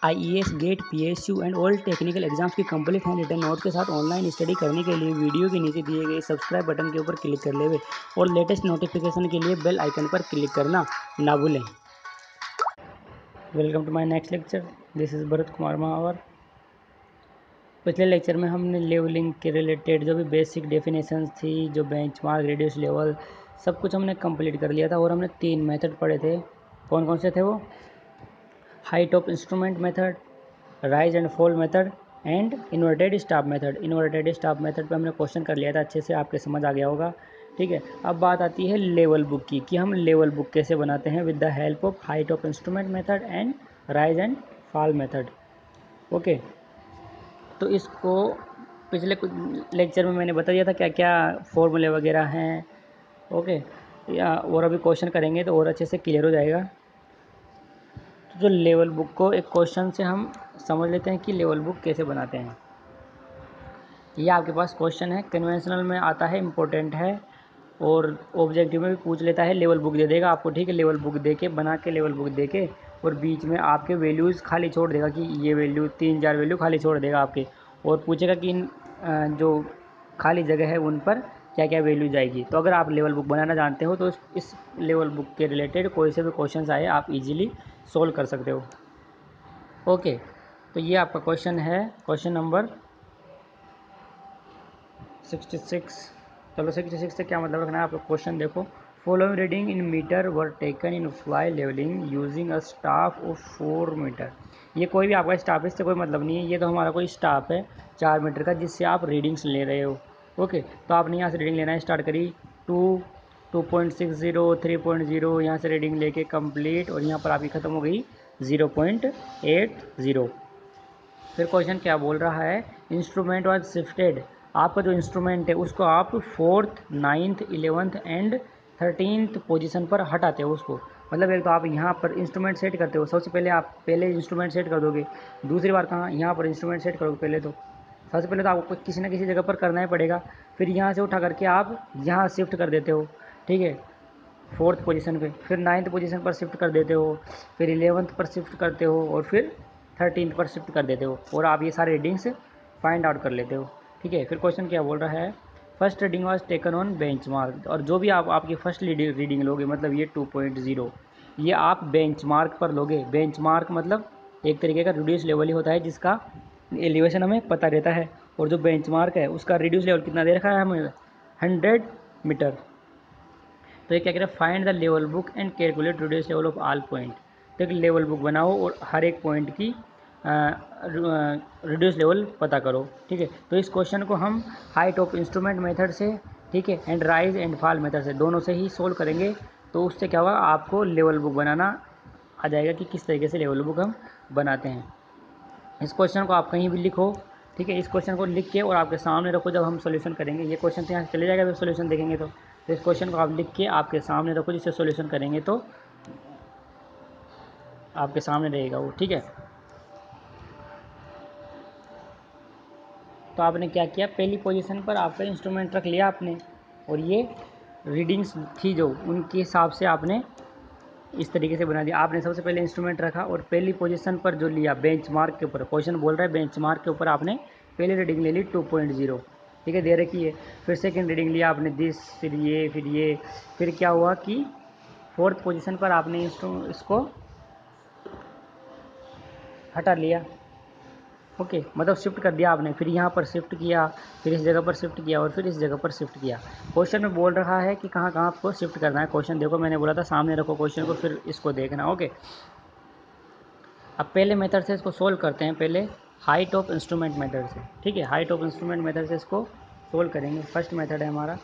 IAS, GATE, PSU and all technical exams की complete hand written note के साथ online study करने के लिए वीडियो के नीचे दिए गए सब्सक्राइब बटन के ऊपर क्लिक कर लेवे और लेटेस्ट नोटिफिकेशन के लिए बेल आइकन पर क्लिक करना ना भूलें। Welcome to my next lecture. This is Bharat Kumar Mahawar. पिछले लेक्चर में हमने लेवलिंग के रिलेटेड जो भी बेसिक डेफिनेशंस थी, जो बेंचमार्क, रेडियस लेवल, सब कुछ हमने कंप्लीट कर लिया था और हमने 3 मेथड पढ़े थे। कौन कौन से थे वो? Height of instrument method, rise and fall method and inverted staff method. Inverted staff method पे हमने क्वेश्चन कर लिया था, अच्छे से आपके समझ आ गया होगा। ठीक है, अब बात आती है लेवल बुक की कि हम लेवल बुक कैसे बनाते हैं with the help of height of instrument method and rise and fall method. Okay, तो इसको पिछले कुछ लेक्चर में मैंने बता दिया था क्या क्या फॉर्मूले वगैरह हैं। ओके, या और अभी क्वेश्चन करेंगे तो और अच्छे से क्लियर हो जाएगा। तो जो लेवल बुक को एक क्वेश्चन से हम समझ लेते हैं कि लेवल बुक कैसे बनाते हैं। ये आपके पास क्वेश्चन है, कन्वेंशनल में आता है, इम्पोर्टेंट है और ऑब्जेक्टिव में भी पूछ लेता है। लेवल बुक दे देगा आपको, ठीक है, लेवल बुक दे के बना के लेवल बुक दे के और बीच में आपके वैल्यूज़ खाली छोड़ देगा कि ये वैल्यू 3-4 वैल्यू खाली छोड़ देगा आपके और पूछेगा कि इन जो खाली जगह है उन पर क्या क्या वैल्यू जाएगी। तो अगर आप लेवल बुक बनाना जानते हो तो इस लेवल बुक के रिलेटेड कोई से भी क्वेश्चन आए आप इजीली सोल्व कर सकते हो। ओके, तो ये आपका क्वेश्चन है, क्वेश्चन नंबर 66। चलो 66 से क्या मतलब रखना है आपको, क्वेश्चन देखो। Following reading in metre were taken in fly levelling using a staff of 4 metre. ये कोई भी आपका स्टाफ है, इससे कोई मतलब नहीं है, ये तो हमारा कोई स्टाफ है 4 मीटर का जिससे आप रीडिंग्स ले रहे हो। ओके, तो आपने यहाँ से रीडिंग लेना स्टार्ट करी 2.60 3.0, यहाँ से रीडिंग लेके कंप्लीट और यहाँ पर आपकी ख़त्म हो गई 0.80। फिर क्वेश्चन क्या बोल रहा है, इंस्ट्रूमेंट वाज शिफ्टेड। आपका जो इंस्ट्रूमेंट है उसको आप 4th 9th 11th and 13th position पर हटाते हो उसको। मतलब एक तो आप यहाँ पर इंस्ट्रूमेंट सेट करते हो, सबसे पहले आप पहले इंस्ट्रूमेंट सेट कर दोगे, दूसरी बार कहाँ यहाँ पर इंस्ट्रूमेंट सेट करोगे। पहले तो सबसे पहले तो आपको किसी न किसी जगह पर करना ही पड़ेगा, फिर यहाँ से उठा करके आप यहाँ शिफ्ट कर देते हो, ठीक है, 4th पोजीशन पे, फिर 9th पोजीशन पर शिफ्ट कर देते हो, फिर 11th पर शिफ्ट करते हो और फिर 13th पर शिफ्ट कर देते हो और आप ये सारे रीडिंग्स फाइंड आउट कर लेते हो। ठीक है, फिर क्वेश्चन क्या बोल रहा है, first reading was taken on benchmark. और जो भी आप आपकी फर्स्ट रीडिंग लोगे, मतलब ये 2.0, ये आप बेंचमार्क पर लोगे। बेंचमार्क मतलब एक तरीके का रिड्यूस लेवल ही होता है जिसका एलिवेशन हमें पता रहता है, और जो बेंचमार्क है उसका रिड्यूस लेवल कितना दे रखा है हमें, 100 मीटर। तो ये क्या कह रहा है, find the level book and calculate reduce level of all point. तो एक लेवल बुक बनाओ और हर एक पॉइंट की रिड्यूस लेवल पता करो। ठीक है, तो इस क्वेश्चन को हम हाइट ऑफ इंस्ट्रूमेंट मेथड से, ठीक है, and rise and fall method से, दोनों से ही सोल्व करेंगे। तो उससे क्या होगा, आपको लेवल बुक बनाना आ जाएगा कि किस तरीके से लेवल बुक हम बनाते हैं। इस क्वेश्चन को आप कहीं भी लिखो, ठीक है, इस क्वेश्चन को लिख के और आपके सामने रखो। जब हम सोल्यूशन करेंगे, ये क्वेश्चन तो यहाँ चले जाएगा जब सोल्यूशन देखेंगे तो इस क्वेश्चन को आप लिख के आपके सामने रखो, जिससे सोल्यूशन करेंगे तो आपके सामने रहेगा वो। ठीक है, तो आपने क्या किया, पहली पोजीशन पर आपका इंस्ट्रूमेंट रख लिया आपने और ये रीडिंग्स थी जो उनके हिसाब से आपने इस तरीके से बना दिया। आपने सबसे पहले इंस्ट्रूमेंट रखा और पहली पोजीशन पर जो लिया बेंचमार्क के ऊपर, क्वेश्चन बोल रहा है बेंचमार्क के ऊपर आपने पहली रीडिंग ले ली 2.0, ठीक है, दे रखी है। फिर सेकंड रीडिंग लिया आपने दिस, फिर ये, फिर क्या हुआ कि 4th पोजीशन पर आपने इसको हटा लिया। ओके, मतलब शिफ्ट कर दिया आपने, फिर यहाँ पर शिफ्ट किया, फिर इस जगह पर शिफ्ट किया और फिर इस जगह पर शिफ्ट किया। क्वेश्चन में बोल रहा है कि कहाँ कहाँ आपको शिफ्ट करना है। क्वेश्चन देखो, मैंने बोला था सामने रखो क्वेश्चन को, फिर इसको देखना। ओके, अब पहले मेथड से इसको सोल्व करते हैं, पहले हाइट ऑफ इंस्ट्रूमेंट मेथड से। ठीक है, हाइट ऑफ इंस्ट्रूमेंट मेथड से इसको सोल्व करेंगे। फर्स्ट मेथड है हमारा,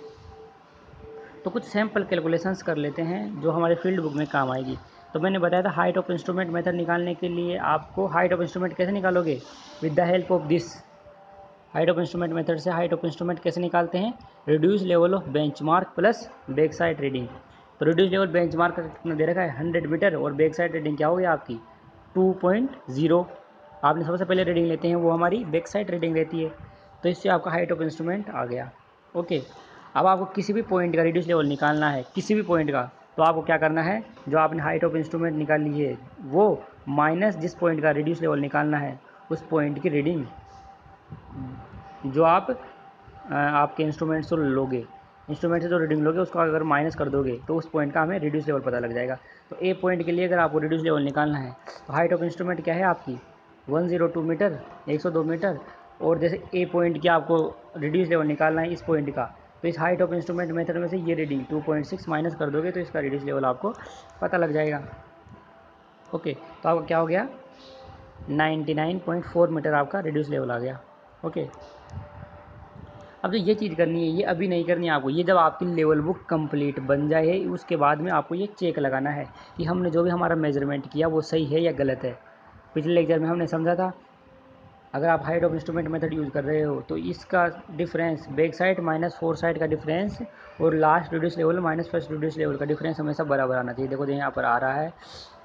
तो कुछ सैम्पल कैलकुलेशंस कर लेते हैं जो हमारे फील्ड बुक में काम आएगी। तो मैंने बताया था हाइट ऑफ इंस्ट्रूमेंट मेथड निकालने के लिए आपको हाइट ऑफ इंस्ट्रूमेंट कैसे निकालोगे, with the help of this. Height of instrument method से हाइट ऑफ इंस्ट्रूमेंट कैसे निकालते हैं, reduce level of benchmark plus back side reading. तो रिड्यूस लेवल बेंचमार्क का कितना दे रखा है, 100 मीटर, और बैक साइड रीडिंग क्या हो गई आपकी 2.0। आपने सबसे पहले रीडिंग लेते हैं वो हमारी बैक साइड रीडिंग रहती है, तो इससे आपका हाइट ऑफ इंस्ट्रूमेंट आ गया। ओके, अब आपको किसी भी पॉइंट का रिड्यूस लेवल निकालना है, किसी भी पॉइंट का, तो आपको क्या करना है, जो आपने हाइट ऑफ इंस्ट्रूमेंट निकाल ली है वो माइनस जिस पॉइंट का रिड्यूस लेवल निकालना है उस पॉइंट की रीडिंग जो आप आपके इंस्ट्रूमेंट से लोगे, इंस्ट्रूमेंट से जो रीडिंग लोगे उसको अगर माइनस कर दोगे तो उस पॉइंट का हमें रिड्यूस लेवल पता लग जाएगा। तो ए पॉइंट के लिए अगर आपको रिड्यूस लेवल निकालना है तो हाइट ऑफ इंस्ट्रूमेंट क्या है आपकी 102 मीटर, 102 मीटर। और जैसे ए पॉइंट की आपको रिड्यूस लेवल निकालना है इस पॉइंट का, तो इस हाइट ऑफ इंस्ट्रूमेंट मेथड में से ये रीडिंग 2.6 माइनस कर दोगे तो इसका रिड्यूस लेवल आपको पता लग जाएगा। ओके, तो आपका क्या हो गया 99.4 मीटर आपका रिड्यूस लेवल आ गया। ओके, अब जो ये चीज़ करनी है ये अभी नहीं करनी है आपको, ये जब आपकी लेवल बुक कंप्लीट बन जाए उसके बाद में आपको ये चेक लगाना है कि हमने जो भी हमारा मेजरमेंट किया वो सही है या गलत है। पिछले लेक्चर में हमने समझा था अगर आप height of instrument method use कर रहे हो तो इसका difference back side minus four side का डिफरेंस और last reduce level minus first reduce level का डिफरेंस हमेशा बराबर आना चाहिए। देखो यहाँ पर आ रहा है,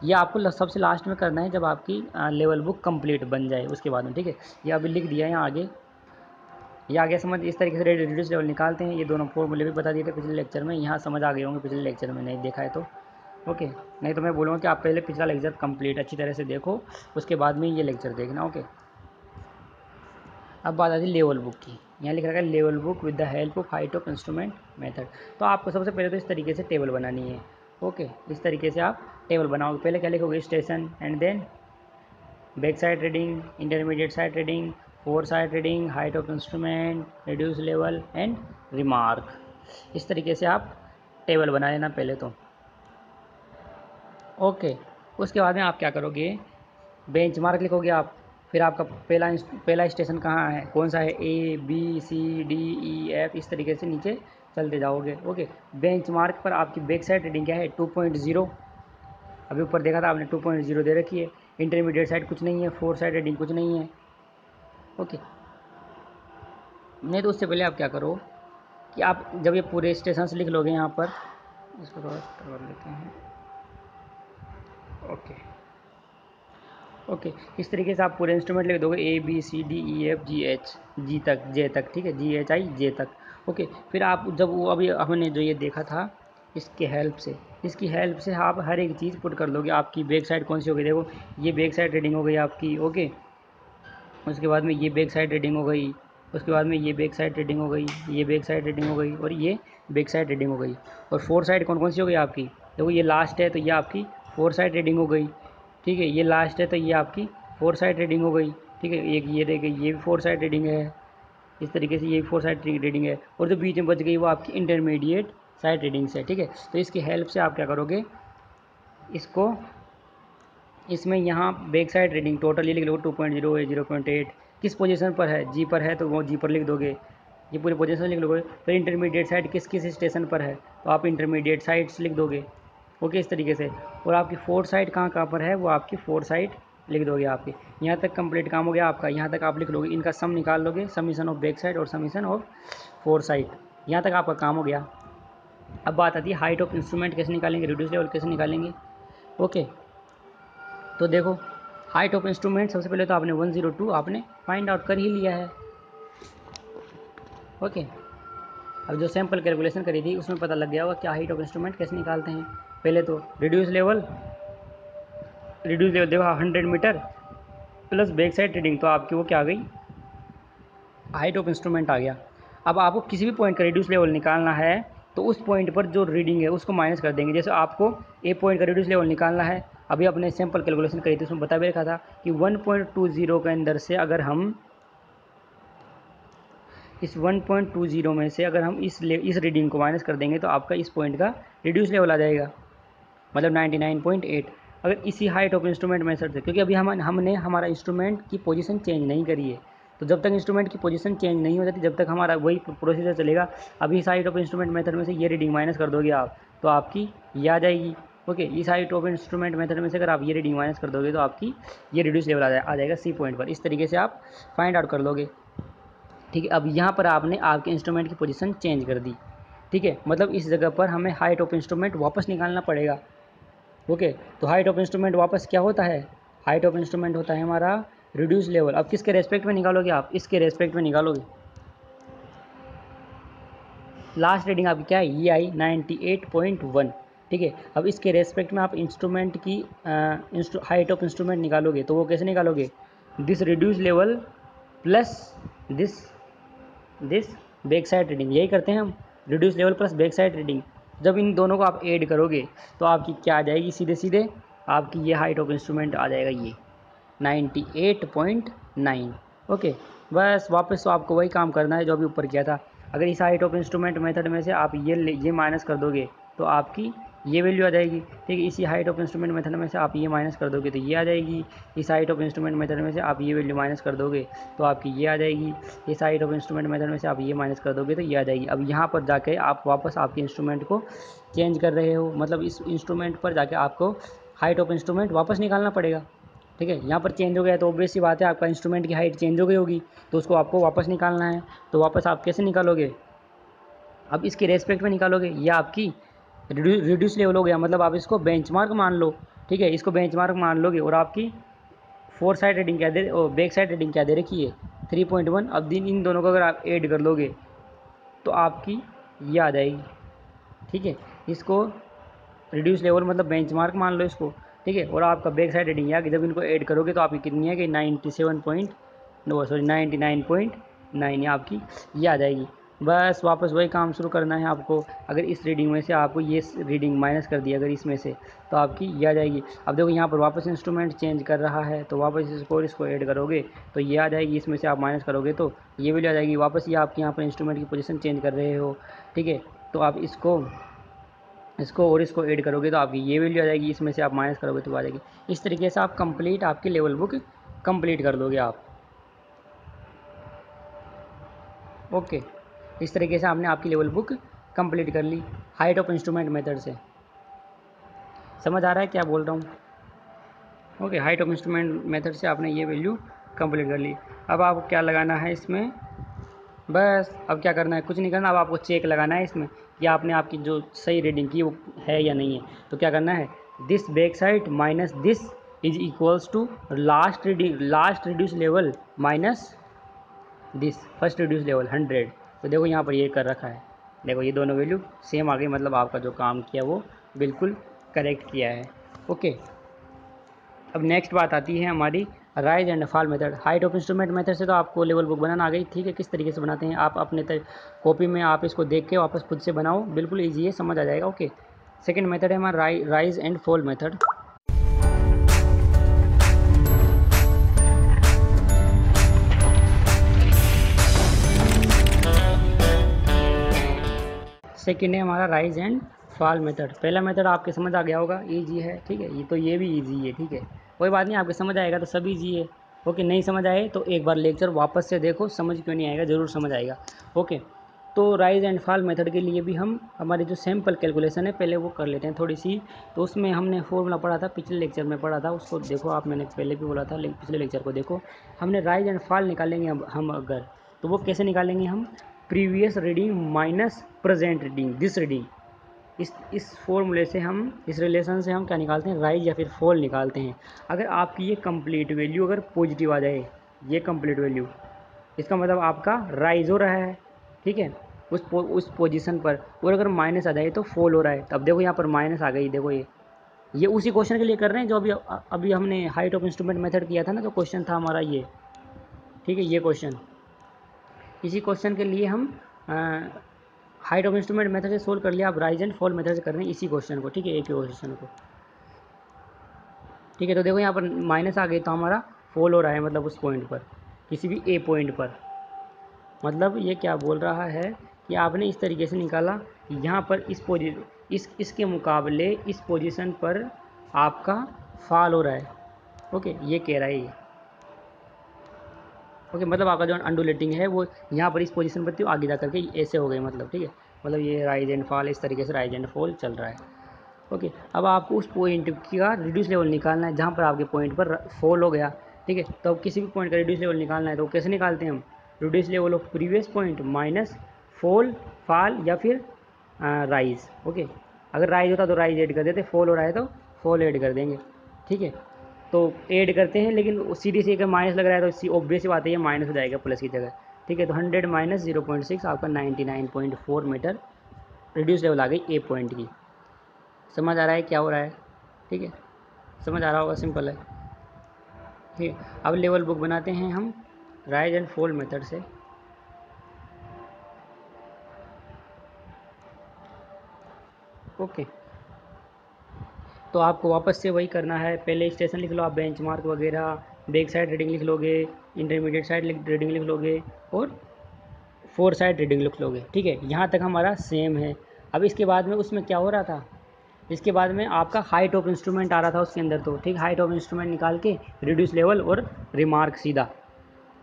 ये आपको सबसे लास्ट में करना है जब आपकी लेवल बुक कंप्लीट बन जाए उसके बाद में। ठीक है, ये अभी लिख दिया है यहाँ आगे, ये आगे समझ इस तरीके से रिड्यूस लेवल निकालते हैं। ये दोनों फॉर्मूले भी बता दिए थे पिछले लेक्चर में, यहाँ समझ आ गए होंगे पिछले लेक्चर में नहीं देखा है तो। ओके, नहीं तो मैं बोलूँगा कि आप पहले पिछला लेक्चर कंप्लीट अच्छी तरह से देखो उसके बाद में ये लेक्चर देखना। ओके, अब बात आती है लेवल बुक की। यहाँ लिख रखा है level book with the help of height of instrument method. तो आपको सबसे पहले तो इस तरीके से टेबल बनानी है। ओके, इस तरीके से आप टेबल बनाओगे। पहले क्या लिखोगे station and then back side reading, intermediate side reading, fore side reading, height of instrument, reduce level and remark. इस तरीके से आप टेबल बना लेना पहले तो। ओके, उसके बाद में आप क्या करोगे बेंचमार्क लिखोगे आप। फिर आपका पहला स्टेशन कहाँ है, कौन सा है, A B C D E F, इस तरीके से नीचे चलते जाओगे। ओके, बेंचमार्क पर आपकी बैक साइड रीडिंग क्या है 2.0, अभी ऊपर देखा था आपने 2.0 दे रखी है। इंटरमीडिएट साइड कुछ नहीं है, फोर साइड रीडिंग कुछ नहीं है। ओके, नहीं तो उससे पहले आप क्या करो कि आप जब ये पूरे स्टेशन लिख लोगे यहाँ पर, इसको थोड़ा कर लेते हैं। ओके, इस तरीके से आप पूरे इंस्ट्रूमेंट लिख दोगे A B C D E F G H G तक जे तक। ठीक है, जी एच आई जे तक। ओके, फिर आप जब वो अभी हमने जो ये देखा था इसकी हेल्प से आप हर एक चीज़ पुट कर दोगे। आपकी बैक साइड कौन सी हो गई, देखो ये बैक साइड रीडिंग हो गई आपकी। ओके, उसके बाद में ये बैक साइड रीडिंग हो गई, उसके बाद में ये बैक साइड रीडिंग हो गई, ये बैक साइड रीडिंग हो गई और ये बैक साइड रीडिंग हो गई। और फोर साइड कौन कौन सी हो गई आपकी, देखो ये लास्ट है तो ये आपकी फोर साइड रीडिंग हो गई। ठीक है, ये लास्ट है तो ये आपकी फोर साइड रीडिंग हो गई। ठीक है, एक ये देखिए ये भी फोर साइड रीडिंग है, इस तरीके से ये भी फोर साइड रीडिंग है। और जो बीच में बच गई वो आपकी इंटरमीडिएट साइड रीडिंग्स है। ठीक है, तो इसकी हेल्प से आप क्या करोगे, इसको इसमें यहाँ बैक साइड रीडिंग टोटल ये लिख लो 2.0 है, 0.8 किस पोजीशन पर है, जी पर है तो वो जी पर लिख दोगे, ये पूरी पोजीशन लिख लोगे। फिर इंटरमीडिएट साइड किस किस स्टेशन पर है तो आप इंटरमीडिएट साइड्स लिख दोगे। ओके, इस तरीके से। और आपकी फोर साइड कहाँ कहाँ पर है वो आपकी फोर साइड लिख दोगे आपकी। यहाँ तक कंप्लीट काम हो गया आपका, यहाँ तक आप लिख लोगे, इनका सम निकाल लोगे, समीशन ऑफ बैक साइड और समीशन ऑफ फोर साइड। यहाँ तक आपका काम हो गया। अब बात आती है हाइट ऑफ इंस्ट्रूमेंट कैसे निकालेंगे, रिड्यूस लेवल कैसे निकालेंगे। ओके, तो देखो हाइट ऑफ इंस्ट्रूमेंट सबसे पहले तो आपने 102 आपने फाइंड आउट कर ही लिया है। ओके, अब जो सैम्पल कैलकुलेशन करी थी उसमें पता लग गया होगा क्या हाइट ऑफ इंस्ट्रूमेंट कैसे निकालते हैं। पहले तो रिड्यूस लेवल देखो 100 metre plus back side reading, तो आपकी वो क्या आ गई हाइट ऑफ इंस्ट्रूमेंट आ गया। अब आपको किसी भी पॉइंट का रिड्यूस लेवल निकालना है तो उस पॉइंट पर जो रीडिंग है उसको माइनस कर देंगे। जैसे आपको ए पॉइंट का रिड्यूस लेवल निकालना है, अभी अपने सैम्पल कैलकुलेशन करी थी उसमें बता भी रखा था कि 1.20 के अंदर से अगर हम इस 1.20 में से अगर हम इस रीडिंग को माइनस कर देंगे तो आपका इस पॉइंट का रिड्यूस लेवल आ जाएगा, मतलब 99.8। अगर इसी हाइट ऑफ इंस्ट्रूमेंट मेथड से, क्योंकि अभी हमने हमारा इंस्ट्रूमेंट की पोजीशन चेंज नहीं करी है, तो जब तक इंस्ट्रूमेंट की पोजीशन चेंज नहीं हो जाती जब तक हमारा वही प्रोसीजर चलेगा। अभी इस हाइट ऑफ इंस्ट्रूमेंट मेथड में से ये रीडिंग माइनस कर दोगे आप तो आपकी ये आ जाएगी। ओके, इस हाइट ऑफ इंस्ट्रूमेंट मेथड में से अगर आप ये रीडिंग माइनस कर दोगे तो आपकी ये रिड्यूस लेवल आ जाएगा सी पॉइंट पर। इस तरीके से आप फाइंड आउट कर लोगे। ठीक है, अब यहाँ पर आपने आपके इंस्ट्रूमेंट की पोजीशन चेंज कर दी। ठीक है, मतलब इस जगह पर हमें हाइट ऑफ इंस्ट्रूमेंट वापस निकालना पड़ेगा। ओके, तो हाइट ऑफ इंस्ट्रूमेंट वापस क्या होता है, हाइट ऑफ इंस्ट्रूमेंट होता है हमारा रिड्यूस लेवल। अब किसके रेस्पेक्ट में निकालोगे आप, इसके रेस्पेक्ट में निकालोगे। लास्ट रीडिंग आपकी क्या है, ये आई 98.1। ठीक है। अब इसके रेस्पेक्ट में आप इंस्ट्रूमेंट की हाइट ऑफ इंस्ट्रूमेंट निकालोगे तो वो कैसे निकालोगे, this reduce level plus this back side reading, यही करते हैं हम, reduce level plus back side reading. जब इन दोनों को आप ऐड करोगे तो आपकी क्या आ जाएगी, सीधे सीधे आपकी ये हाइट ऑफ इंस्ट्रूमेंट आ जाएगा, ये 98.9। ओके, बस वापस तो आपको वही काम करना है जो अभी ऊपर किया था। अगर इस हाइट ऑफ इंस्ट्रूमेंट मेथड में से आप ये माइनस कर दोगे तो आपकी ये वैल्यू आ जाएगी। ठीक है, इसी हाइट ऑफ इंस्ट्रूमेंट मेथड में से आप ये माइनस कर दोगे तो ये आ जाएगी। इस हाइट ऑफ इंस्ट्रूमेंट मेथड में से आप ये वैल्यू माइनस कर दोगे तो आपकी ये आ जाएगी। इस हाइट ऑफ इंस्ट्रूमेंट मेथड में से आप ये माइनस कर दोगे तो ये आ जाएगी। अब यहाँ पर जाके आप वापस आपके इंस्ट्रूमेंट को चेंज कर रहे हो, मतलब इस इंस्ट्रूमेंट पर जाके आपको हाइट ऑफ इंस्ट्रूमेंट वापस निकालना पड़ेगा। ठीक है, यहाँ पर चेंज हो गया तो ऑब्वियस सी बात है आपका इंस्ट्रूमेंट की हाइट चेंज हो गई होगी, तो उसको आपको वापस निकालना है। तो वापस आप कैसे निकालोगे, अब इसके रेस्पेक्ट में निकालोगे, ये आपकी रिड्यूस लेवल हो गया, मतलब आप इसको बेंचमार्क मान लो। ठीक है, इसको बेंचमार्क मान लोगे और आपकी फोर साइड रीडिंग क्या दे, बैक साइड रीडिंग क्या दे रखी है 3.1। अब दिन इन दोनों को अगर आप ऐड कर लोगे तो आपकी ये आ जाएगी। ठीक है, इसको रिड्यूस लेवल मतलब बेंचमार्क मान लो इसको। ठीक है, और आपका बैक साइड रीडिंग या कि जब इनको ऐड करोगे तो आपकी कितनी है कि 99.9 आपकी ये आ जाएगी। बस वापस वही काम शुरू करना है आपको। अगर इस रीडिंग में से आपको ये रीडिंग माइनस कर दी अगर इसमें से तो आपकी ये आ जाएगी। अब देखो यहाँ पर वापस इंस्ट्रूमेंट चेंज कर रहा है तो वापस इसको ऐड करोगे तो ये आ जाएगी, इसमें से आप माइनस करोगे तो ये वैल्यू आ जाएगी। वापस ये आपके यहाँ पर इंस्ट्रूमेंट की पोजीशन चेंज कर रहे हो। ठीक है, तो आप इसको और इसको ऐड करोगे तो आपकी ये वैल्यू आ जाएगी, इसमें से आप माइनस करोगे तो आ जाएगी। इस तरीके से आप कंप्लीट आपकी लेवल बुक कंप्लीट कर दोगे आप। ओके, इस तरीके से आपने आपकी लेवल बुक कंप्लीट कर ली हाइट ऑफ इंस्ट्रूमेंट मेथड से। समझ आ रहा है क्या बोल रहा हूँ? Okay, height of instrument method से आपने ये वैल्यू कंप्लीट कर ली। अब आपको क्या लगाना है इसमें, बस अब क्या करना है, कुछ नहीं करना। अब आपको चेक लगाना है इसमें कि आपने आपकी जो सही रीडिंग की वो है या नहीं है। तो क्या करना है, this back side minus this is equals to last reduce level minus this first reduce level 100। तो देखो यहाँ पर ये कर रखा है, देखो ये दोनों वैल्यू सेम आ गई, मतलब आपका जो काम किया वो बिल्कुल करेक्ट किया है। ओके, अब नेक्स्ट बात आती है हमारी rise and fall method. Height of instrument method से तो आपको लेवल बुक बनाना आ गई। ठीक है, किस तरीके से बनाते हैं आप अपने कॉपी में आप इसको देख के वापस खुद से बनाओ, बिल्कुल ईजी है, समझ आ जाएगा। ओके, सेकेंड मेथड है हमारा rise and fall method. Second है हमारा राइज एंड फॉल मेथड। पहला मेथड आपके समझ आ गया होगा, ईजी है। ठीक है, ये भी ईजी है। ठीक है, कोई बात नहीं, आपके समझ आएगा तो सब ईजी है। ओके, नहीं समझ आए तो एक बार लेक्चर वापस से देखो, समझ क्यों नहीं आएगा, ज़रूर समझ आएगा। ओके, तो राइज एंड फॉल मेथड के लिए भी हम हमारी जो सैम्पल कैलकुलेशन है पहले वो कर लेते हैं थोड़ी सी। तो उसमें हमने फॉर्मूला पढ़ा था, पिछले लेक्चर में पढ़ा था, उसको देखो आप, मैंने पहले भी बोला था पिछले लेक्चर को देखो। हमने राइज एंड फॉल निकालेंगे हम अगर, तो वो कैसे निकालेंगे हम, previous reading minus present reading this reading. इस फॉर्मूले से हम, इस रिलेशन से हम क्या निकालते हैं, राइज या फिर फॉल निकालते हैं। अगर आपकी ये कंप्लीट वैल्यू अगर पॉजिटिव आ जाए, ये कंप्लीट वैल्यू, इसका मतलब आपका राइज हो रहा है। ठीक है, उस पोजीशन पर, और अगर माइनस आ जाए तो फॉल हो रहा है। तब देखो यहाँ पर माइनस आ गई, देखो ये उसी क्वेश्चन के लिए कर रहे हैं जो अभी हमने हाइट ऑफ इंस्ट्रूमेंट मेथड किया था ना, जो क्वेश्चन था हमारा ये। ठीक है, ये क्वेश्चन, इसी क्वेश्चन के लिए हम हाइट ऑफ इंस्ट्रूमेंट मेथड से सोल्व कर लिया। आप राइज एंड फॉल मेथड से कर रहे हैं इसी क्वेश्चन को। ठीक है, एक ही क्वेश्चन को। ठीक है, तो देखो यहाँ पर माइनस आ गई तो हमारा फॉल हो रहा है, मतलब उस पॉइंट पर, किसी भी ए पॉइंट पर। मतलब ये क्या बोल रहा है कि आपने इस तरीके से निकाला, यहाँ पर इसके मुकाबले इस पोजीशन पर आपका फॉल हो रहा है। ओके, ये कह रहा है ये। ओके, मतलब आपका जो अंडुलेटिंग है वो यहाँ पर इस पोजीशन पर थी, आगे जा करके ऐसे हो गए, मतलब। ठीक है, मतलब ये राइज एंड फॉल, इस तरीके से राइज एंड फॉल चल रहा है। ओके, अब आपको उस पॉइंट का रिड्यूस लेवल निकालना है जहाँ पर आपके पॉइंट पर फॉल हो गया। ठीक है, तो अब किसी भी पॉइंट का रिड्यूस लेवल निकालना है तो कैसे निकालते हैं हम, reduce level of previous point minus fall या फिर राइज। ओके, अगर राइज होता तो राइज ऐड कर देते, फॉल हो रहा है तो फॉल ऐड कर देंगे। ठीक है, तो ऐड करते हैं, लेकिन सीधी सी अगर माइनस लग रहा है तो ऑब्वियस सी बात है ये माइनस हो जाएगा प्लस की जगह। ठीक है, तो 100 माइनस 0.6 आपका 99.4 मीटर रिड्यूस लेवल आ गई ए पॉइंट की। समझ आ रहा है क्या हो रहा है? ठीक है, समझ आ रहा होगा, सिंपल है। ठीक है, अब लेवल बुक बनाते हैं हम राइज एंड फॉल मेथड से। ओके, तो आपको वापस से वही करना है, पहले स्टेशन लिख लो आप, बेंचमार्क वगैरह, बैक साइड रीडिंग लिख लोगे, इंटरमीडिएट साइड रीडिंग लिख लोगे और फोर साइड रीडिंग लिख लोगे। ठीक है, यहाँ तक हमारा सेम है। अब इसके बाद में उसमें क्या हो रहा था, इसके बाद में आपका हाइट ऑफ इंस्ट्रूमेंट आ रहा था उसके अंदर, तो ठीक, हाइट ऑफ इंस्ट्रूमेंट निकाल के रिड्यूस लेवल और रिमार्क सीधा।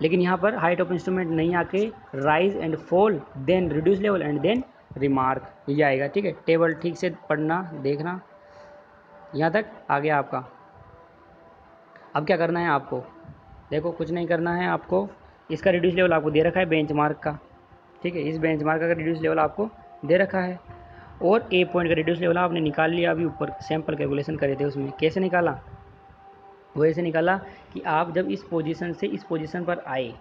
लेकिन यहाँ पर हाइट ऑफ इंस्ट्रूमेंट नहीं आके rise and fall then reduce level and then remark ये आएगा। ठीक है, टेबल ठीक से पढ़ना देखना, यहाँ तक आ गया आपका। अब क्या करना है आपको, देखो कुछ नहीं करना है आपको, इसका रिड्यूस लेवल आपको दे रखा है बेंचमार्क का। ठीक है, इस बेंचमार्क का रिड्यूस लेवल आपको दे रखा है और ए पॉइंट का रिड्यूस लेवल आपने निकाल लिया। अभी ऊपर सैम्पल कैलकुलेशन करे थे, उसमें कैसे निकाला, वो ऐसे निकाला कि आप जब इस पोजीशन से इस पोजीशन पर आए,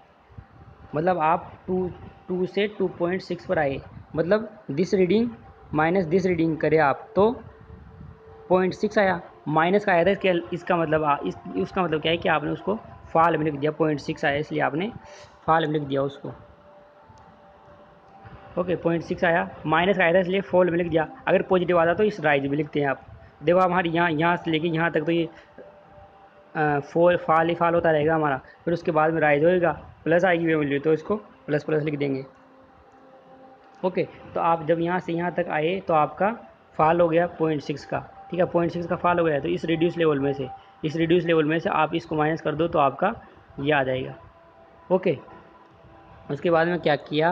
मतलब आप 2 से 2.6 पर आए, मतलब this reading minus this reading करे आप तो 0.6 आया, माइनस का आया था। इसका मतलब उसका मतलब क्या है कि आपने उसको फाल में लिख दिया, 0.6 आया इसलिए आपने फाल में लिख दिया उसको। ओके, 0.6 आया, माइनस का आया था इसलिए फॉल में लिख दिया। अगर पॉजिटिव आता तो इस राइज में लिखते हैं आप। देखो हमारे यहाँ से लेके यहाँ तक तो ये फाल ही फाल होता रहेगा हमारा, फिर उसके बाद में राइज होएगा, प्लस आएगी वैल्यू तो इसको प्लस प्लस लिख देंगे। ओके, तो आप जब यहाँ से यहाँ तक आए तो आपका फाल हो गया 0.6 का। ठीक है, 0.6 का फाल हो गया, तो इस रिड्यूस लेवल में से आप इसको माइनस कर दो तो आपका ये आ जाएगा। ओके, उसके बाद में क्या किया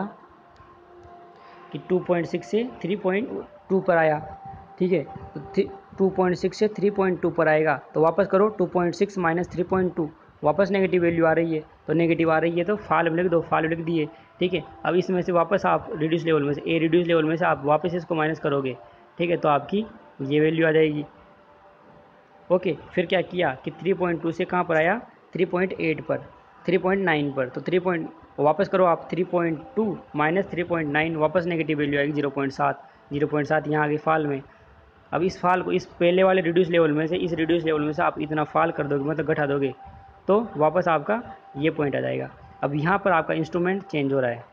कि 2.6 से 3.2 पर आया। ठीक है, तो 2.6 से 3.2 पर आएगा तो वापस करो, 2.6 माइनस 3.2, वापस नेगेटिव वैल्यू आ रही है, तो नेगेटिव आ रही है तो फाल में लिख दो, फाल लिख दिए। ठीक है, अब इसमें से वापस आप रिड्यूस लेवल में से रिड्यूस लेवल में से आप वापस इसको माइनस करोगे। ठीक है, तो आपकी ये वैल्यू आ जाएगी। ओके, फिर क्या किया कि 3.2 से कहाँ पर आया, 3.8 पर, 3.9 पर, तो 3 वापस करो आप, 3.2 माइनस 3.9, वापस नेगेटिव वैल्यू आएगी 0.7 यहाँ आगे फाल में। अब इस फाल को इस पहले वाले रिड्यूस लेवल में से इस रिड्यूस लेवल में से आप इतना फाल कर दोगे, मतलब घटा दोगे, तो वापस आपका ये पॉइंट आ जाएगा। अब यहाँ पर आपका इंस्ट्रूमेंट चेंज हो रहा है।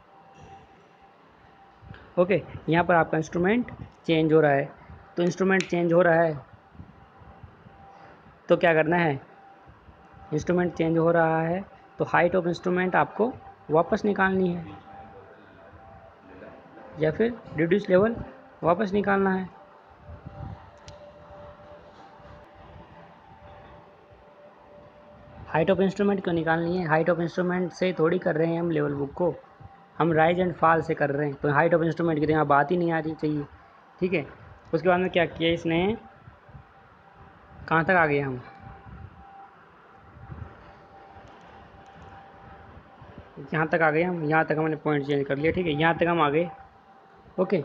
ओके, यहाँ पर आपका इंस्ट्रूमेंट चेंज हो रहा है, तो इंस्ट्रूमेंट चेंज हो रहा है तो क्या करना है, इंस्ट्रूमेंट चेंज हो रहा है तो हाइट ऑफ इंस्ट्रूमेंट आपको वापस निकालनी है या फिर रिड्यूस लेवल वापस निकालना है। हाइट ऑफ इंस्ट्रूमेंट क्यों निकालनी है, हाइट ऑफ इंस्ट्रूमेंट से थोड़ी कर रहे हैं हम लेवल बुक को, हम राइज एंड फॉल से कर रहे हैं, तो हाइट ऑफ इंस्ट्रूमेंट की तो यहाँ बात ही नहीं आ रही चाहिए। ठीक है, उसके बाद में क्या किया इसने, कहाँ तक आ गए हम, यहाँ तक आ गए हम, यहाँ तक हमने पॉइंट चेंज कर लिया। ठीक है, यहाँ तक हम आ गए। ओके,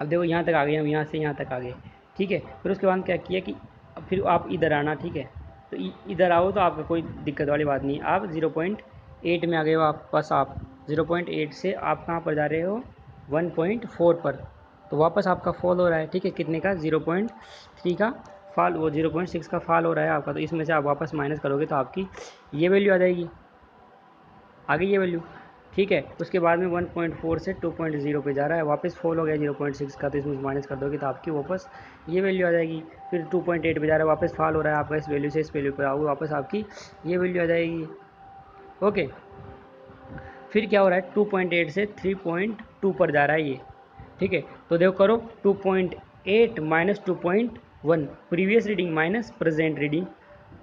अब देखो यहाँ तक आ गए हम, यहाँ से यहाँ तक आ गए। ठीक है, फिर उसके बाद क्या किया कि फिर आप इधर आना। ठीक है, तो इधर आओ तो आपको कोई दिक्कत वाली बात नहीं, आप 0.8 में आ गए हो वापस। आप 0.8 से आप कहाँ पर जा रहे हो, 1.4 पर, तो वापस आपका फॉल हो रहा है। ठीक है, कितने का, 0.3 का फॉल, वो 0.6 का फॉल हो रहा है आपका, तो इसमें से आप वापस माइनस करोगे तो आपकी ये वैल्यू आ जाएगी, आ गई ये वैल्यू। ठीक है, उसके बाद में 1.4 से 2.0 पे जा रहा है, वापस फॉल हो गया 0.6 का, तो इसमें माइनस कर दोगे तो आपकी वापस ये वैल्यू आ जाएगी। फिर 2.8 पे जा रहा है, वापस फॉल हो रहा है आपका, इस वैल्यू से इस वैल्यू पर आओगे, वापस आपकी ये वैल्यू आ जाएगी। ओके, फिर क्या हो रहा है, 2.8 से 3.2 पर जा रहा है ये। ठीक है, तो देखो करो, 2.8 minus 2.1, previous reading minus present reading,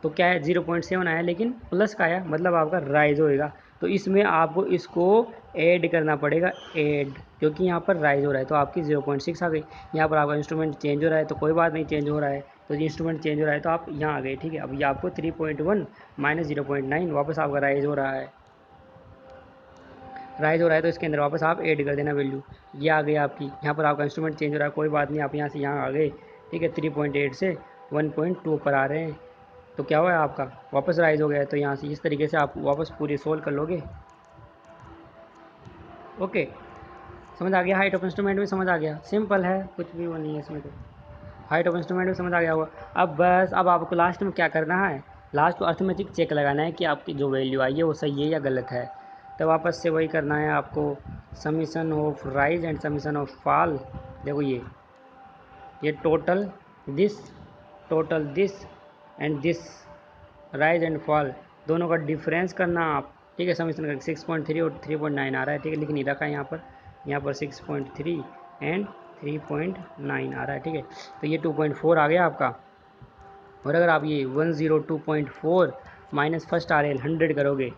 तो क्या है 0.7 आया, लेकिन प्लस का आया, मतलब आपका राइज होएगा। तो इसमें आपको इसको ऐड करना पड़ेगा, ऐड, क्योंकि यहाँ पर राइज हो रहा है तो आपकी 0.6 आ गई। यहाँ पर आपका इंस्ट्रूमेंट चेंज हो रहा है तो कोई बात नहीं, चेंज हो रहा है तो इंस्ट्रूमेंट चेंज हो रहा है तो आप यहाँ आ गए। ठीक है, अब ये आपको 3.1 माइनस 0.9 वापस आपका राइज हो रहा है, राइज हो रहा है तो इसके अंदर वापस आप ऐड कर देना वैल्यू, ये आ गई आपकी। यहाँ पर आपका इंस्ट्रूमेंट चेंज हो रहा है, कोई बात नहीं, आप यहाँ से यहाँ आ गए। ठीक है, 3.8 से 1.2 पर आ रहे हैं, तो क्या हुआ है आपका वापस राइज हो गया है। तो यहाँ से इस तरीके से आप वापस पूरी सोल्व कर लोगे। ओके, समझ आ गया, हाइट ऑफ इंस्ट्रूमेंट भी समझ आ गया, सिंपल है, कुछ भी वो नहीं है इसमें तो। हाइट ऑफ इंस्ट्रूमेंट भी समझ आ गया होगा। अब आपको लास्ट में क्या करना है, लास्ट को अर्थमेटिक चेक लगाना है कि आपकी जो वैल्यू आई है वो सही है या गलत है। तो वापस से वही करना है आपको, summation of rise and summation of fall. देखो ये total this and this rise and fall दोनों का डिफरेंस करना आप, ठीक है। समीशन का 6.3 और 3.9 आ रहा है, ठीक है, लिख नहीं रखा है यहाँ पर 6.3 एंड 3.9 आ रहा है, ठीक है। तो ये 2.4 आ गया आपका। और अगर आप ये 102.4 माइनस फर्स्ट आर एल 100 करोगे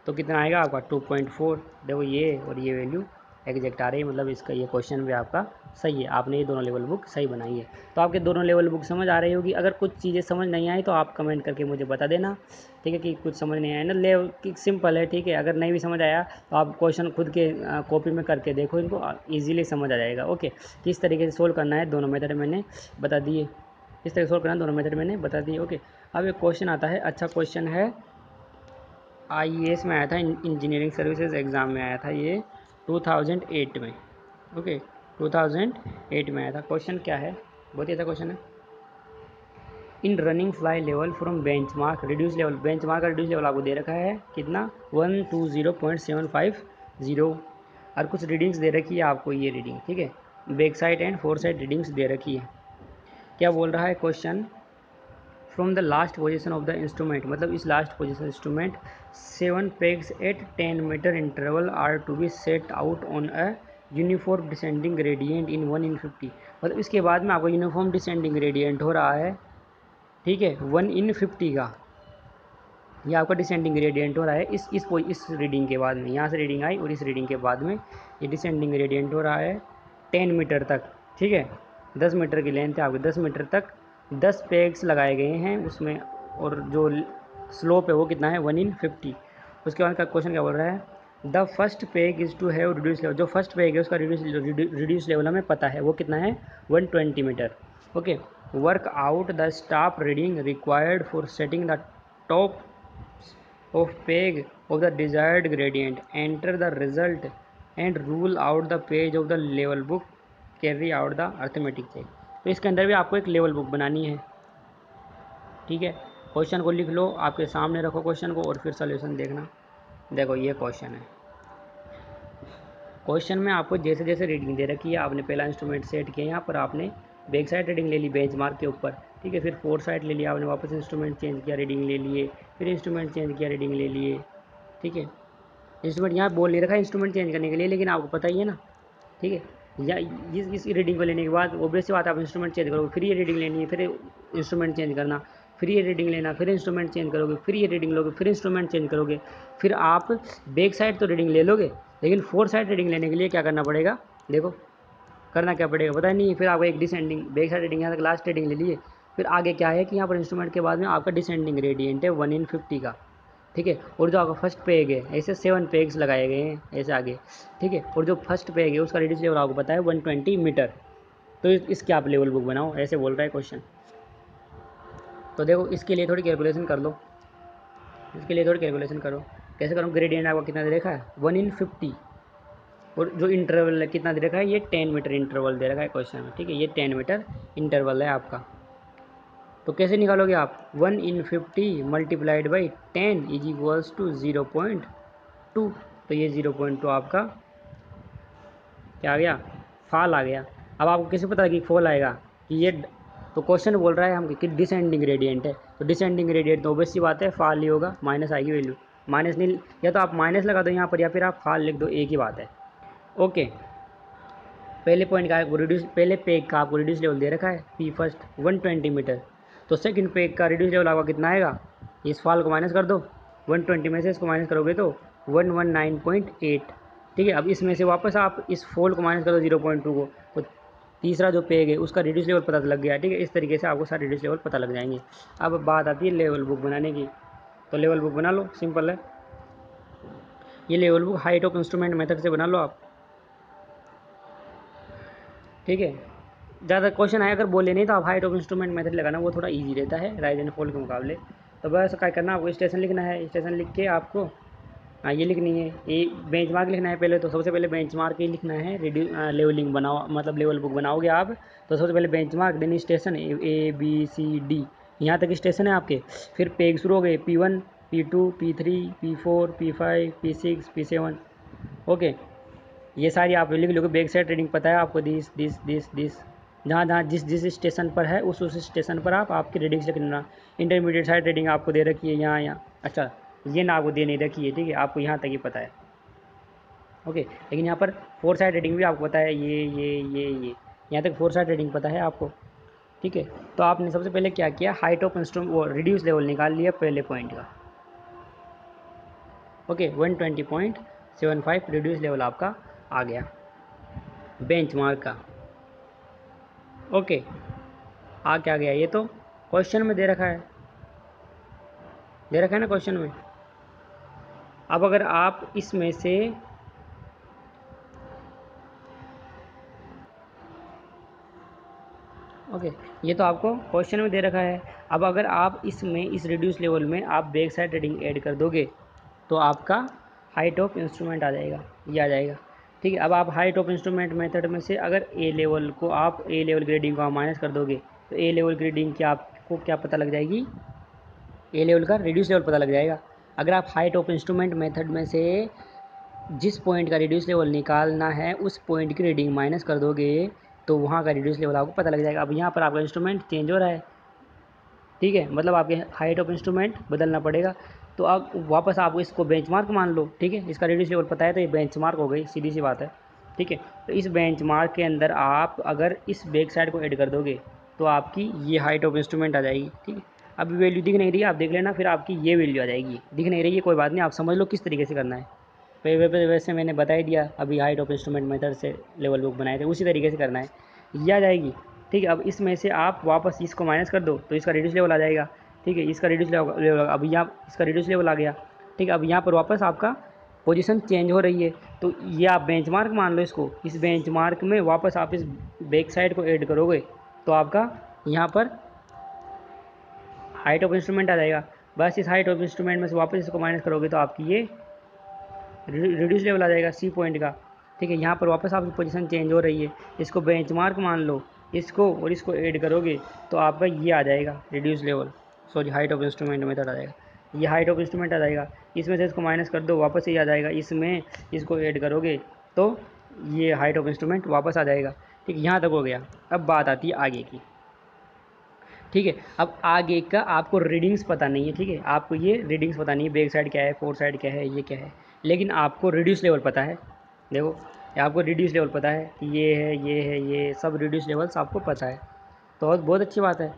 तो कितना आएगा आपका 2.4। देखो ये और ये वैल्यू एग्जैक्ट आ रही है, मतलब इसका ये क्वेश्चन भी आपका सही है, आपने ये दोनों लेवल बुक सही बनाई है। तो आपके दोनों लेवल बुक समझ आ रही होगी। अगर कुछ चीज़ें समझ नहीं आई तो आप कमेंट करके मुझे बता देना, ठीक है, कि कुछ समझ नहीं आया ना। लेवल सिंपल है, ठीक है। अगर नहीं भी समझ आया तो आप क्वेश्चन खुद के कॉपी में करके देखो, इनको ईजिली समझ आ जाएगा। ओके, किस तरीके से सोल्व करना है दोनों मेथड मैंने बता दिए, किस तरह से सोल्व करना है दोनों मेथड मैंने बता दिए। ओके, अब एक क्वेश्चन आता है, अच्छा क्वेश्चन है, IAS में आया था, इंजीनियरिंग सर्विसेज एग्ज़ाम में आया था ये 2008 में। ओके, 2008 में आया था। क्वेश्चन क्या है, बहुत ही अच्छा क्वेश्चन है। इन running fly level from benchmark reduce level, benchmark का रिड्यूस लेवल आपको दे रखा है कितना 120.750 और कुछ रीडिंग्स दे रखी है आपको, ये रीडिंग, ठीक है, back sight and fore sight readings दे रखी है। क्या बोल रहा है question, from the last position of the instrument, मतलब इस last position instrument 7 pegs at 10 meter interval are to be set out on a uniform descending gradient in 1/50। मतलब इसके बाद में आपको यूनिफॉर्म डिसेंडिंग ग्रेडियंट हो रहा है, ठीक है, 1/50 का, ये आपका डिसेंडिंग ग्रेडियंट हो रहा है इस रीडिंग के बाद में, यहाँ से रीडिंग आई और इस रीडिंग के बाद में ये डिसेंडिंग ग्रेडियंट हो रहा है 10 मीटर तक, ठीक है। 10 मीटर की लेंथ है आपकी, 10 मीटर तक 10 पेग्स लगाए गए हैं उसमें, और जो स्लोप है वो कितना है 1/50। उसके बाद का क्वेश्चन क्या बोल रहा है, the first peg is to have reduce level, जो फर्स्ट पेग है उसका रिड्यूस लेवल हमें पता है वो कितना है 120 metre. Okay, work out the staff reading required for setting the top of peg of the desired gradient, enter the result and rule out the page of the level book, carry out the arithmetic check। तो इसके अंदर भी आपको एक level book बनानी है, ठीक है। क्वेश्चन को लिख लो, आपके सामने रखो क्वेश्चन को और फिर सॉल्यूशन देखना। देखो ये क्वेश्चन है, क्वेश्चन में आपको जैसे जैसे रीडिंग दे रखी है, आपने पहला इंस्ट्रूमेंट सेट किया, यहाँ पर आपने बैक साइड रीडिंग ले ली बेंचमार्क के ऊपर, ठीक है, फिर फोर साइड ले लिया आपने, वापस इंस्ट्रूमेंट चेंज किया, रीडिंग ले लिए, फिर इंस्ट्रूमेंट चेंज किया, रीडिंग ले लिए, ठीक है। इंस्ट्रूमेंट यहाँ बोल नहीं रखा है इंस्ट्रूमेंट चेंज करने के लिए, लेकिन आपको पता ही है ना, ठीक है। या इस रीडिंग को लेने के बाद ऑब्वियस सी बात है आप इंस्ट्रूमेंट चेंज करोगे, फिर ये रीडिंग लेनी है, फिर इंस्ट्रूमेंट चेंज करना, फिर ये रीडिंग लेना, फिर इंस्ट्रूमेंट चेंज करोगे, फिर ये रीडिंग लोगे, फिर इंस्ट्रूमेंट चेंज करोगे, फिर आप बैक साइड तो रीडिंग ले लोगे, लेकिन फोर साइड रीडिंग लेने के लिए क्या करना पड़ेगा, देखो करना क्या पड़ेगा पता नहीं। फिर आपको एक डिसेंडिंग बैक साइड रीडिंग यहाँ तक लास्ट रीडिंग ले लिए, फिर आगे क्या है कि यहाँ पर इंस्ट्रूमेंट के बाद में आपका डिसेंडिंग ग्रेडियंट है 1/50 का, ठीक है। और जो आपका फर्स्ट पेग है ऐसे 7 पेग्स लगाए गए हैं ऐसे आगे, ठीक है। और जो फर्स्ट पेग है उसका रिड्यूस लेवल आपको पता है 120 मीटर। तो इसके आप लेवल बुक बनाओ, ऐसे बोल रहा है क्वेश्चन। तो देखो इसके लिए थोड़ी कैलकुलेशन कर लो, इसके लिए थोड़ी कैलकुलेशन करो, कैसे करो। ग्रेडियंट आपको कितना दे रखा है 1/50, और जो इंटरवल है कितना दे रखा है, ये 10 मीटर इंटरवल दे रखा है क्वेश्चन में, ठीक है। ये 10 मीटर इंटरवल है आपका। तो कैसे निकालोगे आप, 1/50 multiplied by 10 is equals to 0.2। तो ये 0.2 आपका क्या आ गया, फॉल आ गया। अब आपको कैसे पता कि फॉल आएगा, कि ये तो क्वेश्चन बोल रहा है हम कि डिसेंडिंग ग्रेडियंट है, तो डिसेंडिंग ग्रेडियंट तो ऑब्वियस सी बात है फॉल ही होगा, माइनस आएगी वैल्यू, माइनस नहीं, या तो आप माइनस लगा दो यहाँ पर या फिर आप फॉल लिख दो, एक ही बात है। ओके, पहले पॉइंट का रिड्यूस, पहले पेग का आपको रिड्यूस लेवल दे रखा है पी फर्स्ट 120 मीटर, तो सेकंड पेग का रिड्यूस लेवल आपका कितना आएगा, इस फॉल को माइनस कर दो, 120 में से इसको माइनस करोगे तो 119.8, ठीक है। अब इसमें से वापस आप इस फोल को माइनस कर दो 0.2 को, तो तीसरा जो पेग है उसका रिड्यूस लेवल पता लग गया, ठीक है। इस तरीके से आपको सारे रिड्यूस लेवल पता लग जाएंगे। अब बात आती है लेवल बुक बनाने की, तो लेवल बुक बना लो, सिंपल है। ये level book height of instrument method से बना लो आप, ठीक है। ज़्यादा क्वेश्चन आया अगर बोले नहीं तो आप हाइट ऑफ इंस्ट्रूमेंट मेथड लगाना, वो थोड़ा इजी रहता है राइज एंड फॉल के मुकाबले। तो बस क्या करना, आपको स्टेशन लिखना है, स्टेशन लिख के आपको हाँ ये लिखनी है, ये बेंचमार्क लिखना है पहले। तो सबसे पहले बेंचमार्क ही लिखना है। लेवलिंग बनाओ, मतलब लेवल बुक बनाओगे आप तो सबसे पहले बेंचमार्क, देन स्टेशन ABCD, यहाँ तक स्टेशन है आपके। फिर पेग शुरू हो गए P1 P2 P3 P4 P5 P6 P7। Okay, ये सारी आप लिख लोगे। बैक साइड ट्रेडिंग पता है आपको, दिस जहाँ जहाँ जिस स्टेशन पर है उस स्टेशन पर आप आपकी रीडिंग्स लिख लेना। इंटरमीडिएट साइड ट्रेडिंग आपको दे रखी है यहाँ। अच्छा, ये ना आपको दे नहीं रखी है, ठीक है, आपको यहाँ तक ही पता है। ओके, लेकिन यहाँ पर 4 साइड ट्रेडिंग भी आपको पता है, ये यहाँ तक 4 साइड ट्रेडिंग पता है आपको, ठीक है। तो आपने सबसे पहले क्या किया, हाइट ऑफ इंस्ट्रूमेंट वो रिड्यूस लेवल निकाल लिया पहले पॉइंट का। ओके, 120.75 रिड्यूस लेवल आपका आ गया बेंचमार्क का। ओके, आ क्या गया, ये तो क्वेश्चन में दे रखा है, ना क्वेश्चन में। अब अगर आप इसमें से ओके, ये तो आपको क्वेश्चन में दे रखा है। अब अगर आप इसमें इस रिड्यूस लेवल में आप बैक साइड ट्रेडिंग ऐड कर दोगे तो आपका हाइट ऑफ इंस्ट्रूमेंट आ जाएगा, ये आ जाएगा, ठीक है। अब आप हाइट ऑफ इंस्ट्रूमेंट मेथड में से अगर ए लेवल ग्रेडिंग को आप माइनस कर दोगे तो ए लेवल ग्रेडिंग की आपको क्या पता लग जाएगी, ए लेवल का रिड्यूस लेवल पता लग जाएगा। अगर आप हाइट ऑफ इंस्ट्रूमेंट मेथड में से जिस पॉइंट का रिड्यूस लेवल निकालना है उस पॉइंट की रीडिंग माइनस कर दोगे तो वहाँ का रिड्यूस लेवल आपको पता लग जाएगा। अब यहाँ पर आपका इंस्ट्रूमेंट चेंज हो रहा है, ठीक है, मतलब आपके हाइट ऑफ इंस्ट्रूमेंट बदलना पड़ेगा। तो अब वापस आप इसको बेंचमार्क मान लो, ठीक है, इसका रिड्यूस लेवल पता है तो ये बेंचमार्क हो गई, सीधी सी बात है, ठीक है। तो इस बेंचमार्क के अंदर आप अगर इस बैक साइड को ऐड कर दोगे तो आपकी ये हाइट ऑफ इंस्ट्रूमेंट आ जाएगी, ठीक है। अभी वैल्यू दिख नहीं रही है, आप देख लेना, फिर आपकी ये वैल्यू आ जाएगी। दिख नहीं रही है कोई बात नहीं, आप समझ लो किस तरीके से करना है। वैसे मैंने बता ही दिया, अभी हाइट ऑफ इंस्ट्रूमेंट मेथड से लेवल बुक बनाए थे, उसी तरीके से करना है, ये आ जाएगी, ठीक है। अब इसमें से आप वापस इसको माइनस कर दो तो इसका रिड्यूस लेवल आ जाएगा, ठीक है, इसका रिड्यूस लेवल अब यहाँ इसका रिड्यूस लेवल आ गया, ठीक है। अब यहाँ पर वापस आपका पोजीशन चेंज हो रही है तो ये आप बेंचमार्क मान लो इसको। इस बेंचमार्क में वापस आप इस बैक साइड को ऐड करोगे तो आपका यहाँ पर हाइट ऑफ इंस्ट्रूमेंट आ जाएगा। बस इस हाइट ऑफ इंस्ट्रूमेंट में से वापस इसको माइनस करोगे तो आपकी ये रिड्यूस लेवल आ जाएगा सी पॉइंट का, ठीक है। यहाँ पर वापस आपकी पोजीशन चेंज हो रही है, इसको बेंचमार्क मान लो, इसको और इसको ऐड करोगे तो आपका ये आ जाएगा reduce level, sorry height of instrument method आ जाएगा, ये हाइट ऑफ इंस्ट्रूमेंट आ जाएगा। इसमें से इसको माइनस कर दो, वापस ये आ जाएगा, इसमें इसको ऐड करोगे तो ये हाइट ऑफ इंस्ट्रूमेंट वापस आ जाएगा, ठीक, यहाँ तक हो गया। अब बात आती है आगे की, ठीक है। अब आगे का आपको रीडिंग्स पता नहीं है, ठीक है, आपको ये रीडिंग्स पता नहीं है, बैक साइड क्या है, फोर साइड क्या है, ये क्या है, लेकिन आपको रिड्यूस लेवल पता है। देखो, आपको रिड्यूस लेवल पता है कि ये है, ये है, ये सब रिड्यूस लेवल्स आपको पता है, तो बहुत अच्छी बात है।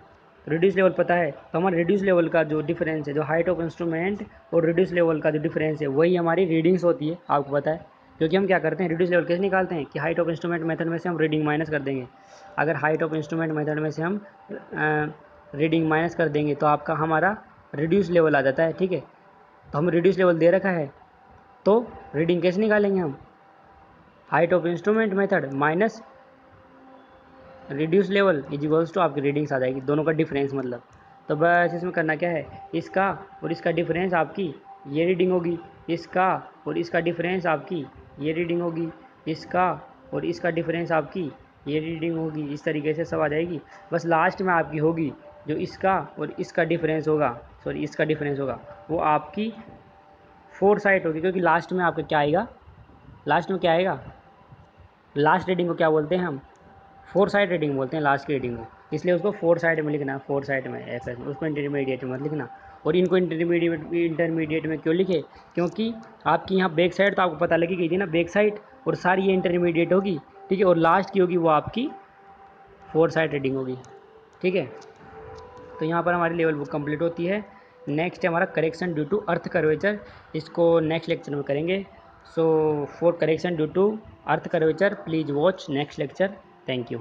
रिड्यूस लेवल पता है तो हमारे रिड्यूस लेवल का जो डिफरेंस है, जो हाइट ऑफ इंस्ट्रूमेंट और रिड्यूस लेवल का जो डिफरेंस है, वही हमारी रीडिंग्स होती है, आपको पता है। क्योंकि हम क्या करते हैं, रिड्यूस लेवल कैसे निकालते हैं कि हाइट ऑफ इंस्ट्रूमेंट मेथड में से हम रीडिंग माइनस कर देंगे। अगर हाइट ऑफ इंस्ट्रूमेंट मेथड में से हम रीडिंग माइनस कर देंगे तो आपका हमारा रिड्यूस लेवल आ जाता है, ठीक है। तो हम रिड्यूस लेवल दे रखा है तो रीडिंग कैसे निकालेंगे हम, height of instrument method minus reduce level is equals to आपकी रीडिंग्स आ जाएगी, दोनों का डिफरेंस मतलब। तो बस इसमें करना क्या है, इसका और इसका डिफरेंस आपकी ये रीडिंग होगी, इसका और इसका डिफरेंस आपकी ये रीडिंग होगी, इसका और इसका डिफरेंस आपकी ये रीडिंग होगी, इस तरीके से सब आ जाएगी। बस लास्ट में आपकी होगी जो इसका और इसका डिफरेंस होगा, सॉरी इसका डिफरेंस होगा, वो आपकी फोर साइड होगी। क्योंकि लास्ट में आपका क्या आएगा, लास्ट में क्या आएगा, लास्ट रीडिंग को क्या बोलते हैं हम, फोर साइड रीडिंग बोलते हैं लास्ट की रीडिंग को, इसलिए उसको फोर साइड में लिखना, फोर साइड में एफ एस, उसको इंटरमीडिएट में मत लिखना। और इनको इंटरमीडिएट में क्यों लिखे, क्योंकि आपकी यहाँ बैक साइड तो आपको पता लगी गई थी ना, बैक साइड, और सारी ये इंटरमीडिएट होगी, ठीक है, और लास्ट की होगी वो आपकी फोर साइड रीडिंग होगी, ठीक है। तो यहाँ पर हमारी लेवल बुक कंप्लीट होती है। नेक्स्ट है हमारा correction due to earth curvature, इसको नेक्स्ट लेक्चर में करेंगे। So for correction due to earth curvature please watch next lecture. Thank you.